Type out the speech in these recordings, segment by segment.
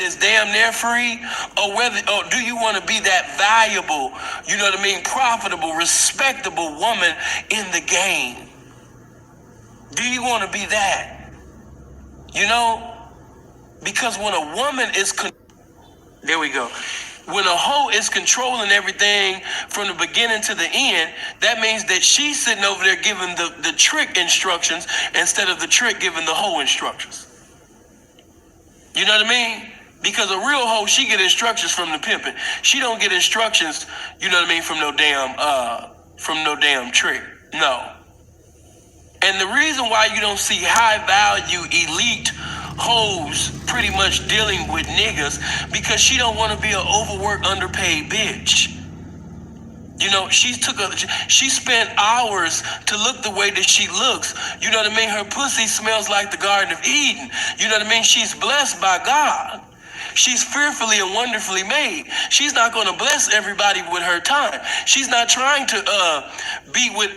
that's damn near free, or do you want to be that valuable, profitable, respectable woman in the game? Do you want to be that? Because when a woman is there we go. When a hoe is controlling everything from the beginning to the end, that means that she's sitting over there giving the trick instructions instead of the trick giving the hoe instructions. You know what I mean? Because a real hoe, she get instructions from the pimping. She don't get instructions, from no damn trick. No. And the reason why you don't see high value elite hoes pretty much dealing with niggas, because she don't want to be an overworked, underpaid bitch. She spent hours to look the way that she looks. You know what I mean? Her pussy smells like the Garden of Eden. You know what I mean? She's blessed by God. She's fearfully and wonderfully made. She's not going to bless everybody with her time. She's not trying to be with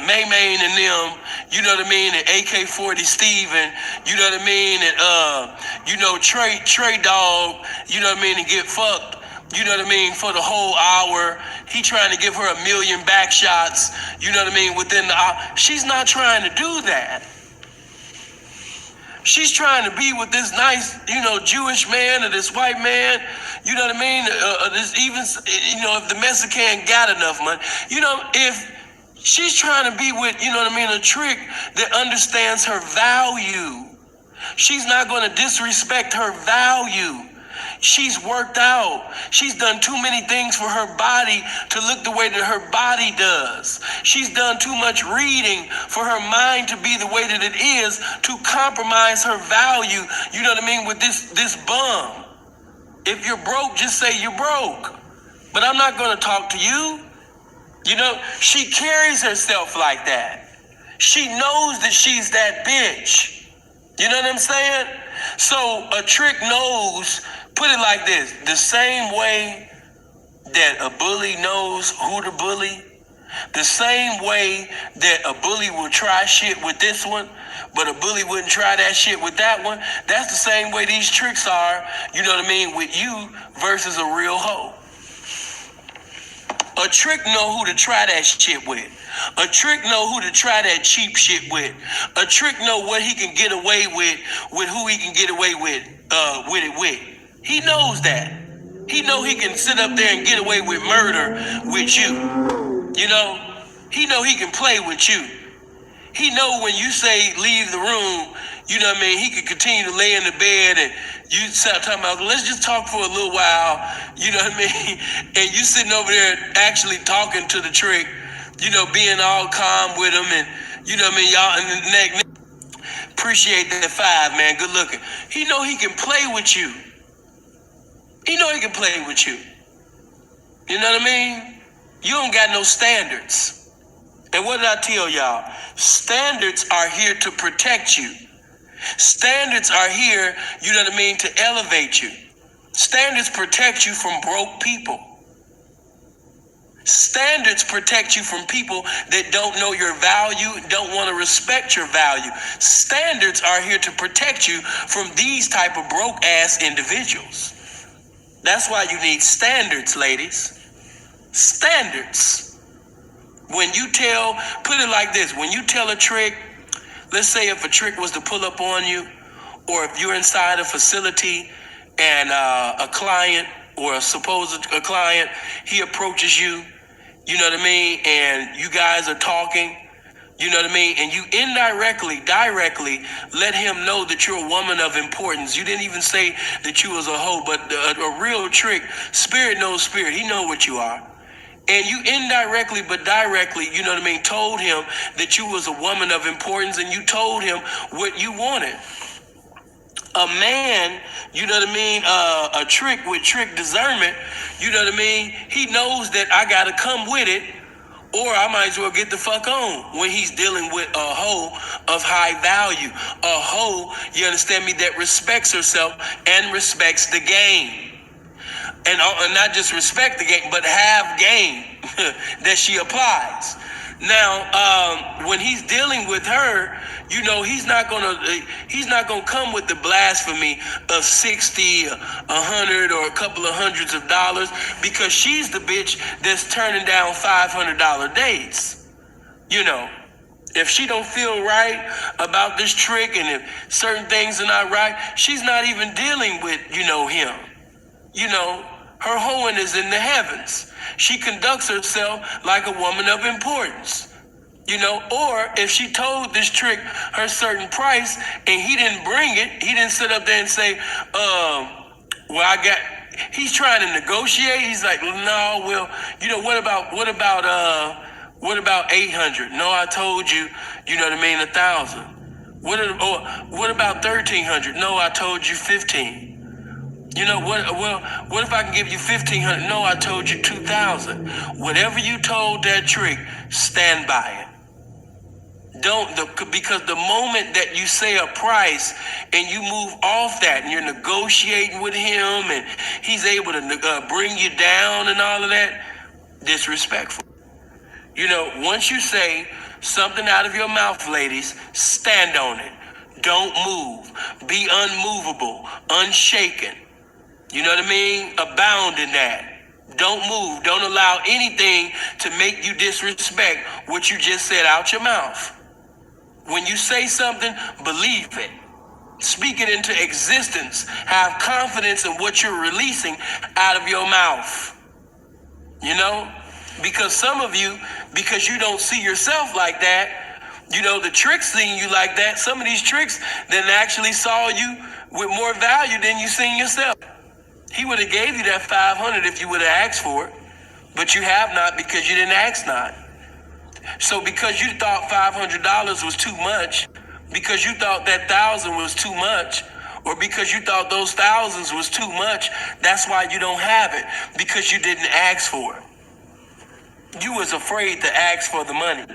May May and them, you know what I mean, and AK-40 Steve and, you know what I mean, and, Trey Dog, you know what I mean, and get fucked, you know what I mean, for the whole hour. He trying to give her 1 million back shots, you know what I mean, within the hour. She's not trying to do that. She's trying to be with this nice, Jewish man or this white man, you know what I mean? This even, if the Mexican got enough money, if she's trying to be with, a trick that understands her value. She's not going to disrespect her value. She's worked out. She's done too many things for her body to look the way that her body does. She's done too much reading for her mind to be the way that it is, to compromise her value, you know what I mean, with this bum. If you're broke, just say you're broke. But I'm not going to talk to you. She carries herself like that. She knows that she's that bitch. You know what I'm saying? So a trick knows, put it like this, the same way that a bully knows who to bully, the same way that a bully will try shit with this one, but a bully wouldn't try that shit with that one, that's the same way these tricks are, you know what I mean, with you versus a real hoe. A trick know who to try that shit with. A trick know who to try that cheap shit with. A trick know what he can get away with who he can get away with it with. He knows that. He know he can sit up there and get away with murder with you. He know he can play with you. He know when you say leave the room, you know what I mean, he can continue to lay in the bed and you start talking about, let's just talk for a little while, you know what I mean? And you sitting over there actually talking to the trick, being all calm with him and, you know what I mean, y'all, and the neck, appreciate that 5, man, good looking. He know he can play with you. He know he can play with you. You know what I mean? You don't got no standards. And what did I tell y'all? Standards are here to protect you. Standards are here, you know what I mean, to elevate you. Standards protect you from broke people. Standards protect you from people that don't know your value, don't want to respect your value. Standards are here to protect you from these type of broke ass individuals. That's why you need standards, ladies. Standards. When you put it like this, when you tell a trick, let's say if a trick was to pull up on you, or if you're inside a facility and a client or a client, he approaches you, you know what I mean, and you guys are talking, you know what I mean, and you directly let him know that you're a woman of importance. You didn't even say that you was a hoe, but a real trick, spirit knows spirit. He know what you are. And you indirectly but directly, you know what I mean, told him that you was a woman of importance and you told him what you wanted. A man, you know what I mean, a trick with trick discernment, you know what I mean, he knows that I got to come with it or I might as well get the fuck on when he's dealing with a hoe of high value. A hoe, you understand me, that respects herself and respects the game. And not just respect the game, but have game that she applies. Now, when he's dealing with her, you know, he's not gonna come with the blasphemy of 60, 100, or a couple of hundreds of dollars, because she's the bitch that's turning down $500 dates. You know, if she don't feel right about this trick, and if certain things are not right, she's not even dealing with, you know, him. You know, her hoeing is in the heavens. She conducts herself like a woman of importance. You know, or if she told this trick her certain price and he didn't bring it, he didn't sit up there and say, he's trying to negotiate. He's like, no, well, you know, what about 800? No, I told you, you know what I mean, 1,000. What about 1,300? No, I told you 15. You know what? Well, what if I can give you 1,500? No, I told you 2,000. Whatever you told that trick, stand by it. Because the moment that you say a price and you move off that and you're negotiating with him and he's able to bring you down and all of that, disrespectful. You know, once you say something out of your mouth, ladies, stand on it. Don't move. Be unmovable, unshaken. You know what I mean? Abound in that. Don't move. Don't allow anything to make you disrespect what you just said out your mouth. When you say something, believe it. Speak it into existence. Have confidence in what you're releasing out of your mouth. You know? Because some of you, because you don't see yourself like that, you know, the tricks seeing you like that, some of these tricks then actually saw you with more value than you seen yourself. He would have gave you that 500 if you would have asked for it, but you have not because you didn't ask not. So because you thought $500 was too much, because you thought that 1,000 was too much, or because you thought those thousands was too much, that's why you don't have it, because you didn't ask for it. You was afraid to ask for the money.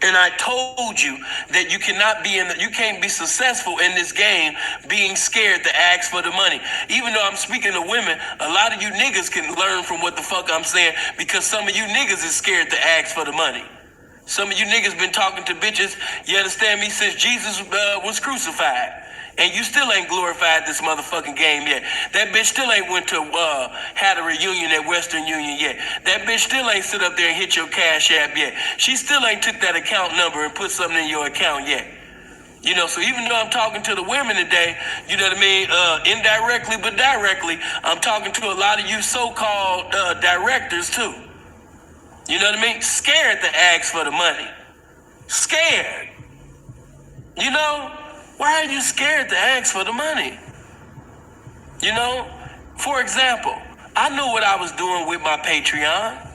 And I told you that you can't be successful in this game being scared to ask for the money. Even though I'm speaking to women, a lot of you niggas can learn from what the fuck I'm saying, because some of you niggas is scared to ask for the money. Some of you niggas been talking to bitches, you understand me, since Jesus was crucified. And you still ain't glorified this motherfucking game yet. That bitch still ain't went to, had a reunion at Western Union yet. That bitch still ain't sit up there and hit your Cash App yet. She still ain't took that account number and put something in your account yet. You know, so even though I'm talking to the women today, you know what I mean, indirectly but directly, I'm talking to a lot of you so-called directors too. You know what I mean? Scared to ask for the money. Scared. You know? Why are you scared to ask for the money? You know, for example, I knew what I was doing with my Patreon.